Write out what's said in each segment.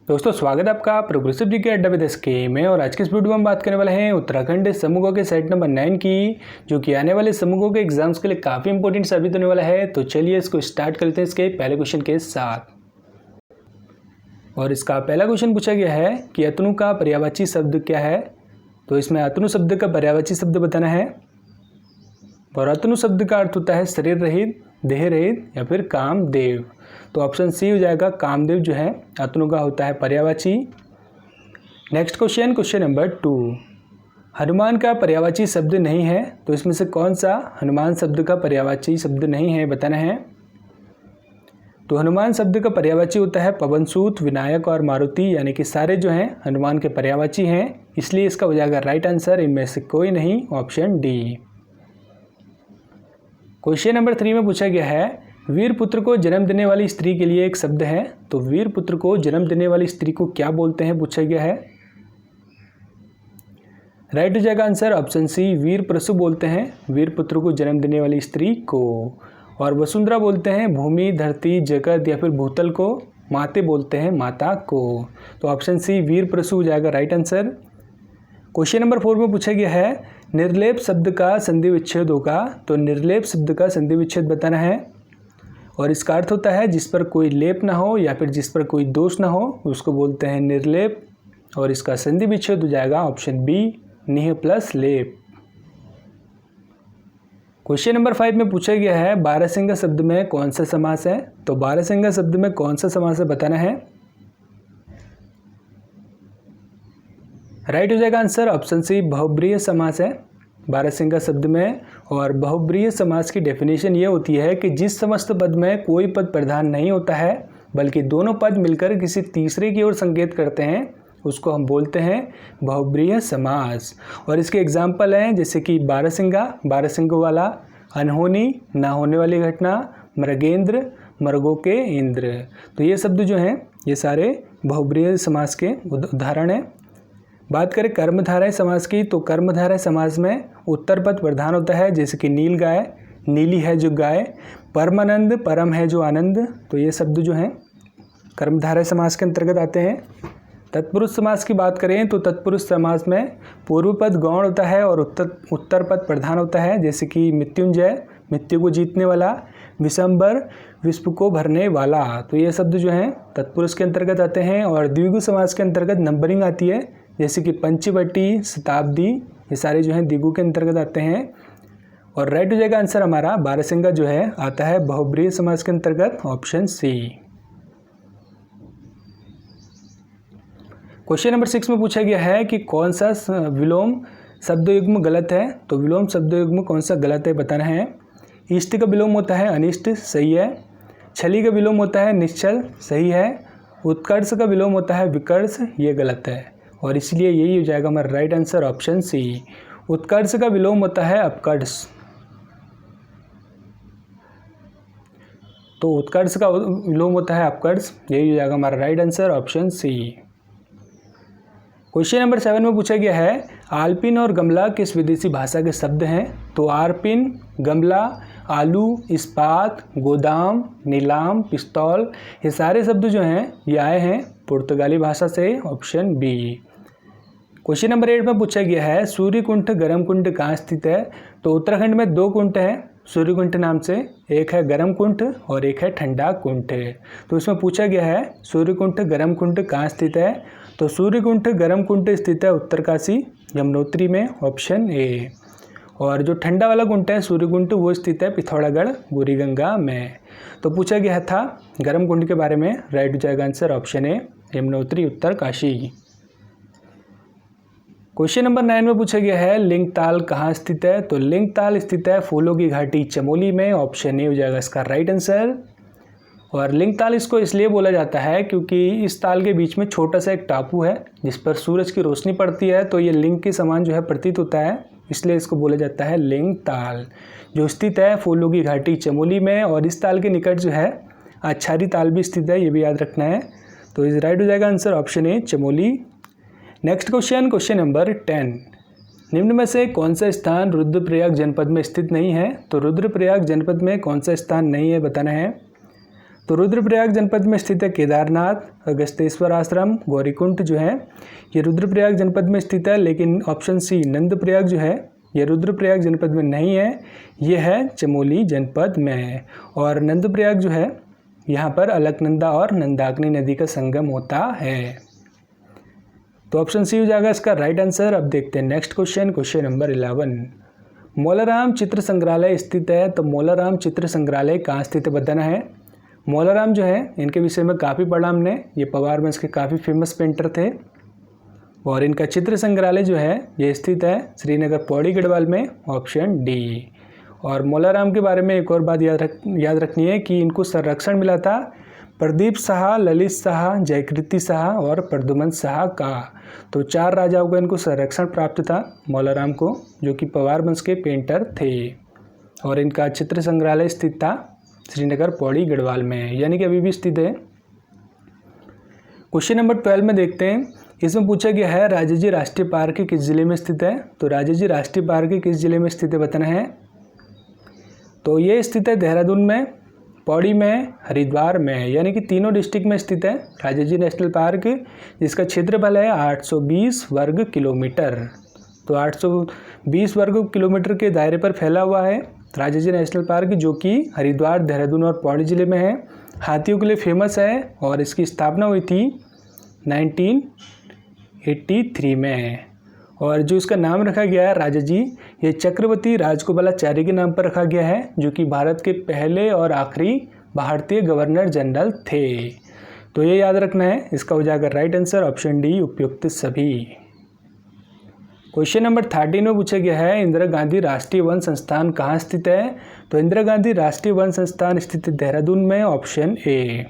दोस्तों स्वागत है आपका प्रोग्रेसिव जी के अड्डा विद एसके में। और आज की इस वीडियो में हम बात करने वाले हैं उत्तराखंड समूहों के सेट नंबर 9 की, जो कि आने वाले समूहों के एग्जाम्स के लिए काफ़ी इंपॉर्टेंट साबित होने वाला है। तो चलिए इसको स्टार्ट करते हैं इसके पहले क्वेश्चन के साथ। और इसका पहला क्वेश्चन पूछा गया है कि अतनु का पर्यायवाची शब्द क्या है। तो इसमें अतनु शब्द का पर्यायवाची शब्द बताना है। और अतनु शब्द का अर्थ होता है शरीर रहित, देह रहित या फिर कामदेव। तो ऑप्शन सी हो जाएगा, कामदेव जो है अतनु का होता है पर्यायवाची। नेक्स्ट क्वेश्चन नंबर 2, हनुमान का पर्यायवाची शब्द नहीं है। तो इसमें से कौन सा हनुमान शब्द का पर्यायवाची शब्द नहीं है बताना है। तो हनुमान शब्द का पर्यायवाची होता है पवनसूत, विनायक और मारुति, यानी कि सारे जो हैं हनुमान के पर्यायवाची हैं। इसलिए इसका हो जाएगा राइट आंसर इनमें से कोई नहीं, ऑप्शन डी। क्वेश्चन नंबर 3 में पूछा गया है वीर पुत्र को जन्म देने वाली स्त्री के लिए एक शब्द है। तो वीर पुत्र को जन्म देने वाली स्त्री को क्या बोलते हैं पूछा गया है। राइट हो जाएगा आंसर ऑप्शन सी, वीर प्रसु बोलते हैं वीर पुत्र को जन्म देने वाली स्त्री को। और वसुंधरा बोलते हैं भूमि, धरती, जगत या फिर भूतल को। माते बोलते हैं माता को। तो ऑप्शन सी वीर प्रसु हो जाएगा राइट आंसर। क्वेश्चन नंबर 4 में पूछा गया है निर्लेप शब्द का संधि विच्छेद होगा। तो निर्लेप शब्द का संधि विच्छेद बताना है। और इसका अर्थ होता है जिस पर कोई लेप ना हो या फिर जिस पर कोई दोष ना हो, उसको बोलते हैं निर्लेप। और इसका संधि विच्छेद हो जाएगा ऑप्शन बी, निह प्लस लेप। क्वेश्चन नंबर 5 में पूछा गया है बारहसिंगा शब्द में कौन सा समास है। तो बारहसिंगा शब्द में कौन सा समास है बताना है। राइट हो जाएगा आंसर ऑप्शन सी, बहुब्रीहि समास है बारहसिंगा शब्द में। और बहुब्रीहि समास की डेफिनेशन ये होती है कि जिस समस्त पद में कोई पद प्रधान नहीं होता है बल्कि दोनों पद मिलकर किसी तीसरे की ओर संकेत करते हैं, उसको हम बोलते हैं बहुब्रीहि समास। और इसके एग्जाम्पल हैं जैसे कि बारहसिंगा वाला, अनहोनी, ना होने वाली घटना, मृगेंद्र, मृगों के इंद्र। तो ये शब्द जो हैं ये सारे बहुब्रीहि समास के उदाहरण हैं। बात करें कर्मधारय समास की, तो कर्मधारय समास में उत्तर पद प्रधान होता है, जैसे कि नील गाय, नीली है जो गाय, परमानंद, परम है जो आनंद। तो ये शब्द जो हैं कर्मधारय समास के अंतर्गत आते हैं। तत्पुरुष समास की बात करें तो तत्पुरुष समास में पूर्व पद गौण होता है और उत्तर पद प्रधान होता है, जैसे कि मृत्युंजय, मृत्यु को जीतने वाला, विशंबर, विश्व को भरने वाला। तो ये शब्द जो हैं तत्पुरुष के अंतर्गत आते हैं। और द्विगु समास के अंतर्गत नंबरिंग आती है, जैसे कि पंचवटी, शताब्दी, ये सारे जो हैं द्विगु के अंतर्गत आते हैं। और राइट हो जाएगा आंसर हमारा बारहसिंगा जो है आता है बहुब्रीहि समास के अंतर्गत, ऑप्शन सी। क्वेश्चन नंबर 6 में पूछा गया है कि कौन सा विलोम शब्दयुग्म गलत है। तो विलोम शब्दयुग्म कौन सा गलत है बताना है। इष्ट का विलोम होता है अनिष्ट, सही है। छली का विलोम होता है निश्चल, सही है। उत्कर्ष का विलोम होता है विकर्ष, ये गलत है। और इसलिए यही हो जाएगा हमारा राइट आंसर ऑप्शन सी। उत्कर्ष का विलोम होता है अपकर्ष। तो उत्कर्ष का विलोम होता है अपकर्ष, यही हो जाएगा हमारा right answer option C. Question number 7 में पूछा गया है आलपिन और गमला किस विदेशी भाषा के शब्द हैं। तो आरपिन, गमला, आलू, इस्पात, गोदाम, नीलाम, पिस्तौल, ये सारे शब्द जो हैं ये आए हैं पुर्तगाली भाषा से, ऑप्शन बी। क्वेश्चन नंबर 8 में पूछा गया है सूर्यकुंड गर्म कुंड कहाँ स्थित है। तो उत्तराखंड में 2 कुंड हैं सूर्यकुंड नाम से, एक है गर्म कुंड और एक है ठंडा कुंड। तो इसमें पूछा गया है सूर्यकुंड गर्म कुंड कहाँ स्थित है। तो सूर्यकुंड गर्म कुंड स्थित है उत्तरकाशी, यमुनोत्री में, ऑप्शन ए। और जो ठंडा वाला कुंड है सूर्यकुंड वो स्थित है पिथौरागढ़, बुरीगंगा में। तो पूछा गया था गर्म कुंड के बारे में, राइट हो जाएगा answer option A, Yamunotri, Uttarkashi. Question number 9 में पूछा गया है लिंगताल कहाँ स्थित है। तो लिंगताल स्थित है फूलों की घाटी चमोली में, ऑप्शन ए हो जाएगा इसका राइट आंसर। और लिंगताल इसको इसलिए बोला जाता है क्योंकि इस ताल के बीच में छोटा सा एक टापू है जिस पर सूरज की रोशनी पड़ती है, तो ये लिंग के समान जो है प्रतीत होता है, इसलिए इसको बोला जाता है लिंगताल, जो स्थित है फूलों की घाटी चमोली में। और इस ताल के निकट जो है आछारी ताल भी स्थित है, ये भी याद रखना है। तो इस राइट हो जाएगा answer option A, Chamoli. Next question number 10, निम्न में से कौन सा स्थान रुद्रप्रयाग जनपद में स्थित नहीं है। तो रुद्रप्रयाग जनपद में कौन सा स्थान नहीं है बताना है। तो रुद्रप्रयाग जनपद में स्थित है केदारनाथ, अगस्तेश्वर आश्रम, गौरीकुंड जो है ये रुद्रप्रयाग जनपद में स्थित है। लेकिन ऑप्शन सी नंदप्रयाग जो है ये रुद्रप्रयाग जनपद में नहीं है, ये है चमोली जनपद में। और नंदप्रयाग जो है यहाँ पर अलकनंदा और नंदाकिनी नदी का संगम होता है। तो ऑप्शन सी हो जाएगा इसका राइट आंसर। अब देखते हैं next question, question number 11। Maularam चित्र संग्रहालय स्थित है, तो मौलाराम चित्र संग्रहालय कहाँ स्थित है बताना है। मौलाराम जो है इनके विषय में काफ़ी पढ़ा हमने, ये पवार वंश के काफ़ी फेमस पेंटर थे। और इनका चित्र संग्रहालय जो है ये स्थित है श्रीनगर पौड़ी गढ़वाल में, ऑप्शन डी। और मौलाराम के बारे में एक और बात याद रखनी है कि इनको संरक्षण मिला था प्रदीप शाह, ललित शाह, जयकृति शाह और प्रद्युमन शाह का। तो 4 राजाओं का इनको संरक्षण प्राप्त था मौलाराम को, जो कि पवार वंश के पेंटर थे। और इनका चित्र संग्रहालय स्थित था श्रीनगर पौड़ी गढ़वाल में, यानी कि अभी भी स्थित है। क्वेश्चन नंबर 12 में देखते हैं, इसमें पूछा गया है राजाजी राष्ट्रीय पार्क किस जिले में स्थित है। तो राजाजी राष्ट्रीय पार्क किस जिले में स्थित है बताना है। तो ये स्थित है देहरादून में, पौड़ी में, हरिद्वार में, यानी कि तीनों डिस्ट्रिक्ट में स्थित है राजाजी नेशनल पार्क, जिसका क्षेत्रफल है 820 वर्ग किलोमीटर। तो 820 वर्ग किलोमीटर के दायरे पर फैला हुआ है राजाजी नेशनल पार्क, जो कि हरिद्वार, देहरादून और पौड़ी जिले में है। हाथियों के लिए फेमस है और इसकी स्थापना हुई थी 1983 में। और जो इसका नाम रखा गया है राजाजी, ये चक्रवर्ती राजगोपालाचारी के नाम पर रखा गया है, जो कि भारत के पहले और आखिरी भारतीय गवर्नर जनरल थे। तो ये याद रखना है, इसका हो जाएगा राइट आंसर, ऑप्शन डी उपयुक्त सभी। क्वेश्चन नंबर 13 में पूछा गया है इंदिरा गांधी राष्ट्रीय वन संस्थान कहाँ स्थित है। तो इंदिरा गांधी राष्ट्रीय वन संस्थान स्थित है देहरादून में, ऑप्शन ए।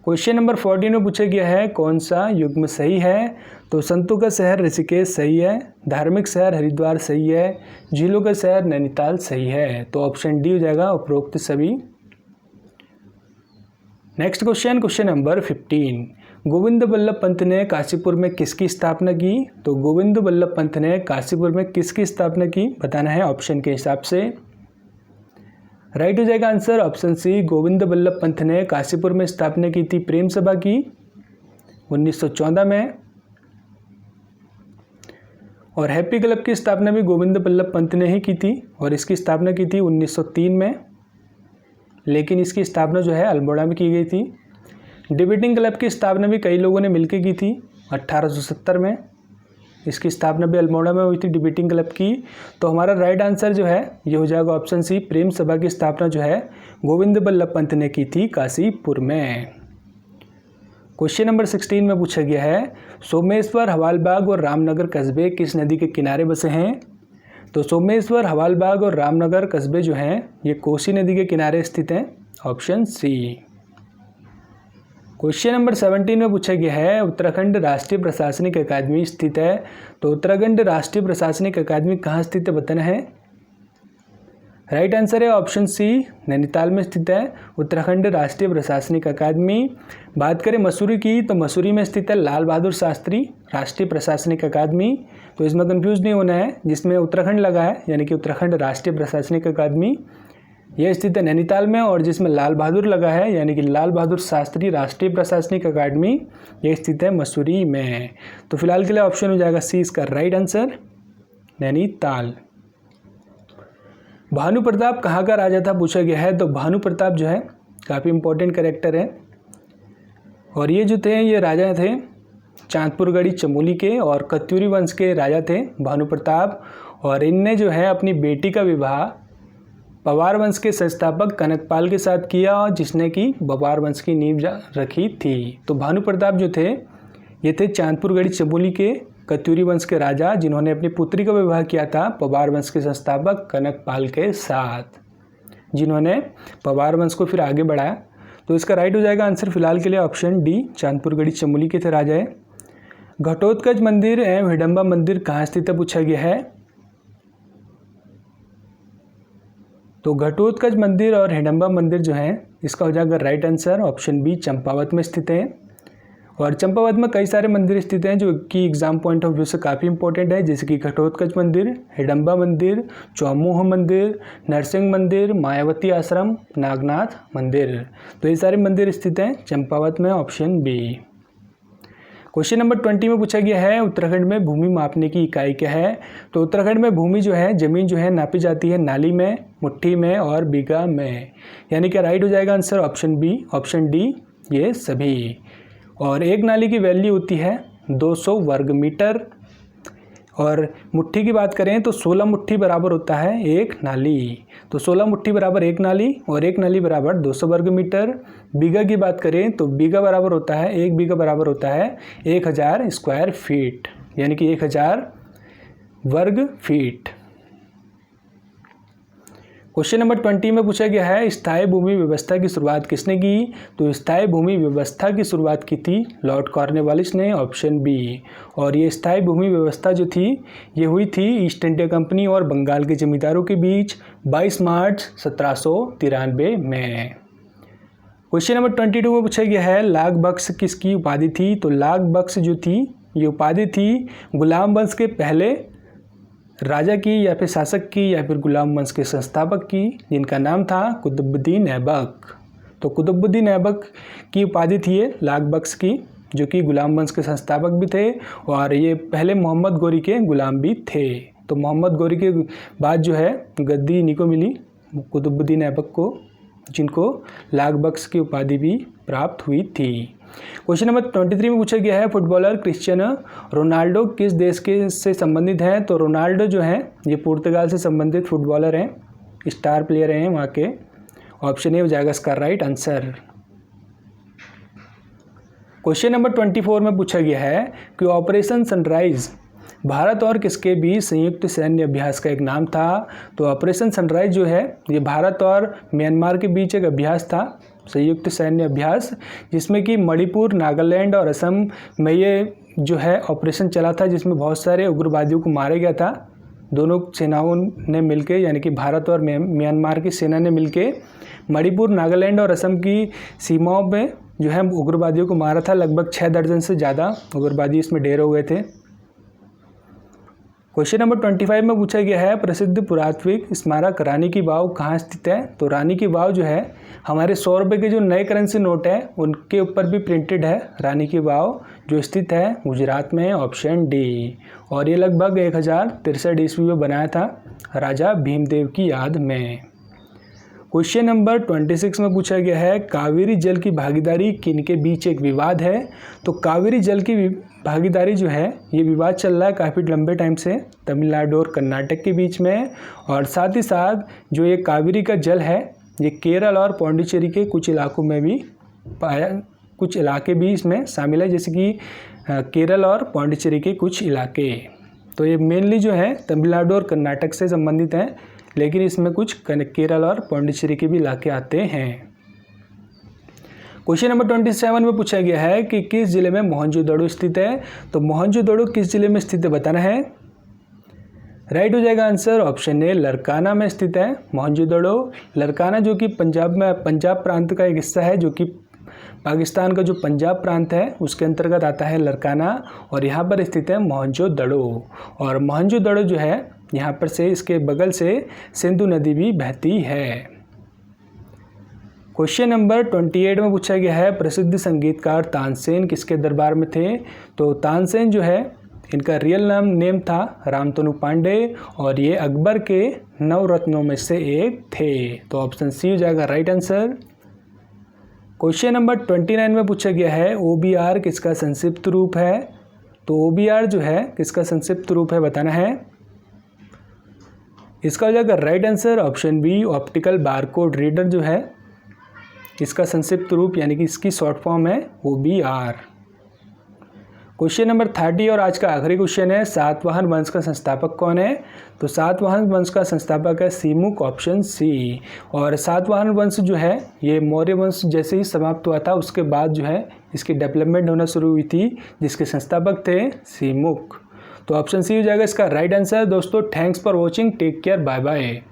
क्वेश्चन नंबर 14 में पूछा गया है कौन सा युग्म सही है। तो संतों का शहर ऋषिकेश सही है, धार्मिक शहर हरिद्वार सही है, झीलों का शहर नैनीताल सही है। तो ऑप्शन डी हो जाएगा उपरोक्त सभी। Next question, question number 15। Govind Ballabh Pant ने काशीपुर में किसकी स्थापना की। तो गोविंद बल्लभ पंत ने काशीपुर में किसकी स्थापना की बताना है ऑप्शन के हिसाब से। राइट हो जाएगा answer, option C. Govind Ballabh Pant ने काशीपुर में स्थापना की थी प्रेम सभा की 1914 में। और हैप्पी क्लब की स्थापना भी गोविंद बल्लभ पंत ने ही की थी, और इसकी स्थापना की थी 1903 में, लेकिन इसकी स्थापना जो है अल्मोड़ा में की गई थी। डिबेटिंग क्लब की स्थापना भी कई लोगों ने मिलकर की थी 1870 में, इसकी स्थापना भी अल्मोड़ा में हुई थी डिबेटिंग क्लब की। तो हमारा राइट आंसर जो है ये हो जाएगा ऑप्शन सी। प्रेम सभा की स्थापना जो है गोविंद बल्लभ पंत ने की थी काशीपुर में। क्वेश्चन नंबर 16 में पूछा गया है सोमेश्वर, हवालबाग और रामनगर कस्बे किस नदी के किनारे बसे हैं। तो सोमेश्वर, हवालबाग और रामनगर कस्बे जो हैं ये कोसी नदी के किनारे स्थित हैं, ऑप्शन सी। क्वेश्चन नंबर 17 में पूछा गया है उत्तराखंड राष्ट्रीय प्रशासनिक अकादमी स्थित है। तो उत्तराखंड राष्ट्रीय प्रशासनिक अकादमी कहाँ स्थित है बताना है। राइट आंसर है ऑप्शन सी, नैनीताल में स्थित है उत्तराखंड राष्ट्रीय प्रशासनिक अकादमी। बात करें मसूरी की, तो मसूरी में स्थित है लाल बहादुर शास्त्री राष्ट्रीय प्रशासनिक अकादमी। तो इसमें कंफ्यूज नहीं होना है, जिसमें उत्तराखंड लगा है यानी कि उत्तराखंड राष्ट्रीय प्रशासनिक अकादमी यह स्थित है नैनीताल में, और जिसमें लाल बहादुर लगा है यानी कि लाल बहादुर शास्त्री राष्ट्रीय प्रशासनिक अकादमी यह स्थित है मसूरी में। तो फिलहाल के लिए ऑप्शन हो जाएगा सी इसका राइट आंसर, नैनीताल। भानु प्रताप कहाँ का राजा था पूछा गया है। तो भानु प्रताप जो है काफ़ी इंपॉर्टेंट कैरेक्टर है, और ये जो थे ये राजा थे चांदपुरगढ़ी चमोली के और कत्यूरी वंश के राजा थे भानु प्रताप। और इनने जो है अपनी बेटी का विवाह पवार वंश के संस्थापक कनकपाल के साथ किया, जिसने कि पवार वंश की नींव रखी थी। तो भानु प्रताप जो थे ये थे चांदपुरगढ़ी चमोली के कत्यूरी वंश के राजा, जिन्होंने अपनी पुत्री का विवाह किया था पवार वंश के संस्थापक कनकपाल के साथ, जिन्होंने पवार वंश को फिर आगे बढ़ाया। तो इसका राइट हो जाएगा आंसर फिलहाल के लिए ऑप्शन डी, चांदपुरगढ़ी चमोली के थे राजा है। घटोत्कच मंदिर एवं हिडम्बा मंदिर कहाँ स्थित है पूछा गया है। तो घटोत्कच मंदिर और हिडम्बा मंदिर जो है इसका हो जाएगा right answer, option B, Champawat में स्थित है। और चंपावत में कई सारे मंदिर स्थित हैं जो कि एग्जाम पॉइंट ऑफ व्यू से काफ़ी इंपॉर्टेंट है, जैसे कि घटोत्कच मंदिर, हिडम्बा मंदिर, चौमुह मंदिर, नरसिंह मंदिर, मायावती आश्रम, नागनाथ मंदिर। तो ये सारे मंदिर स्थित हैं चंपावत में, ऑप्शन बी। क्वेश्चन नंबर 20 में पूछा गया है उत्तराखंड में भूमि मापने की इकाई क्या है। तो उत्तराखंड में भूमि जो है, ज़मीन जो है नापी जाती है नाली में, मुट्ठी में और बीघा में, यानी कि राइट हो जाएगा answer option B, option D ये सभी। और एक नाली की वैल्यू होती है 200 वर्ग मीटर, और मुट्ठी की बात करें तो 16 मुट्ठी बराबर होता है एक नाली। तो 16 मुट्ठी बराबर एक नाली, और एक नाली बराबर 200 वर्ग मीटर। बीघा की बात करें तो बीघा बराबर होता है, एक बीघा बराबर होता है 1000 स्क्वायर फीट, यानी कि 1000 वर्ग फीट। क्वेश्चन नंबर 20 में पूछा गया है स्थायी भूमि व्यवस्था की शुरुआत किसने की। तो स्थायी भूमि व्यवस्था की शुरुआत की थी लॉर्ड कॉर्नवालिस ने, ऑप्शन बी। और ये स्थायी भूमि व्यवस्था जो थी ये हुई थी ईस्ट इंडिया कंपनी और बंगाल के जमींदारों के बीच 22 मार्च 1793 में। क्वेश्चन नंबर 22 में पूछा गया है लाग बख्श किसकी उपाधि थी। तो लाग बख्श जो थी ये उपाधि थी गुलाम वंश के पहले राजा की, या फिर शासक की, या फिर गुलाम वंश के संस्थापक की, जिनका नाम था कुतुबुद्दीन ऐबक। तो कुतुबुद्दीन ऐबक की उपाधि थी ये लाग बख्श की, जो कि गुलाम वंश के संस्थापक भी थे, और ये पहले मोहम्मद गोरी के गुलाम भी थे। तो मोहम्मद गोरी के बाद जो है गद्दी इन्हीं को मिली, कुतुबुद्दीन ऐबक को, जिनको लाग बख्श की उपाधि भी प्राप्त हुई थी। क्वेश्चन नंबर 23 में पूछा गया है फुटबॉलर क्रिस्टियानो रोनाल्डो किस देश के से संबंधित हैं। तो रोनाल्डो जो हैं ये पुर्तगाल से संबंधित फुटबॉलर हैं, स्टार प्लेयर हैं वहाँ के, ऑप्शन ए हो जाएगा इसका राइट आंसर। क्वेश्चन नंबर 24 में पूछा गया है कि ऑपरेशन सनराइज भारत और किसके बीच संयुक्त सैन्य अभ्यास का एक नाम था। तो ऑपरेशन सनराइज जो है ये भारत और म्यांमार के बीच एक अभ्यास था, संयुक्त सैन्य अभ्यास, जिसमें कि मणिपुर, नागालैंड और असम में ये जो है ऑपरेशन चला था, जिसमें बहुत सारे उग्रवादियों को मारा गया था। दोनों सेनाओं ने मिलकर, यानी कि भारत और म्यांमार की सेना ने मिलकर मणिपुर, नागालैंड और असम की सीमाओं में जो है उग्रवादियों को मारा था। लगभग 6 दर्जन से ज़्यादा उग्रवादी इसमें ढेर हो गए थे। क्वेश्चन नंबर 25 में पूछा गया है प्रसिद्ध पुरातात्विक स्मारक रानी की वाव कहाँ स्थित है। तो रानी की वाव जो है हमारे 100 रुपये के जो नए करेंसी नोट है उनके ऊपर भी प्रिंटेड है। रानी की वाव जो स्थित है गुजरात में, ऑप्शन डी। और ये लगभग 1063 ईस्वी में बनाया था राजा भीमदेव की याद में। क्वेश्चन नंबर 26 में पूछा गया है कावेरी जल की भागीदारी किनके बीच एक विवाद है। तो कावेरी जल की भागीदारी जो है ये विवाद चल रहा है काफ़ी लंबे टाइम से तमिलनाडु और कर्नाटक के बीच में, और साथ ही साथ जो ये कावेरी का जल है ये केरल और पौंडीचेरी के कुछ इलाकों में भी पाया, कुछ इलाके भी इसमें शामिल है, जैसे कि केरल और पौंडीचेरी के कुछ इलाके। तो ये मेनली जो है तमिलनाडु और कर्नाटक से संबंधित हैं, लेकिन इसमें कुछ केरल और पौंडीचेरी के भी इलाके आते हैं। क्वेश्चन नंबर 27 में पूछा गया है कि किस जिले में मोहनजोदड़ो स्थित है। तो मोहनजोदड़ो किस जिले में स्थित है बताना है। राइट हो जाएगा आंसर ऑप्शन ए, लरकाना में स्थित है मोहनजोदड़ो। लरकाना जो कि पंजाब प्रांत का एक हिस्सा है, जो कि पाकिस्तान का जो पंजाब प्रांत है उसके अंतर्गत आता है लरकाना, और यहाँ पर स्थित है मोहनजोदड़ो। और मोहनजोदड़ो जो है यहाँ पर से इसके बगल से सिंधु नदी भी बहती है। क्वेश्चन नंबर 28 में पूछा गया है प्रसिद्ध संगीतकार तानसेन किसके दरबार में थे। तो तानसेन जो है इनका रियल नेम था रामतनु पांडे, और ये अकबर के 9 रत्नों में से एक थे। तो ऑप्शन सी हो जाएगा राइट आंसर। क्वेश्चन नंबर 29 में पूछा गया है OBR किसका संक्षिप्त रूप है। तो OBR जो है किसका संक्षिप्त रूप है बताना है। इसका हो जाएगा right answer option B, optical barcode reader जो है इसका संक्षिप्त रूप यानी कि इसकी शॉर्ट फॉर्म है OBR। क्वेश्चन नंबर 30 और आज का आखिरी क्वेश्चन है सातवाहन वंश का संस्थापक कौन है। तो सातवाहन वंश का संस्थापक है सीमुक, ऑप्शन सी। और सातवाहन वंश जो है ये मौर्य वंश जैसे ही समाप्त हुआ था उसके बाद जो है इसकी डेवलपमेंट होना शुरू हुई थी, जिसके संस्थापक थे सीमुक। तो ऑप्शन सी हो जाएगा इसका राइट आंसर। दोस्तों thanks for watching, take care, bye bye.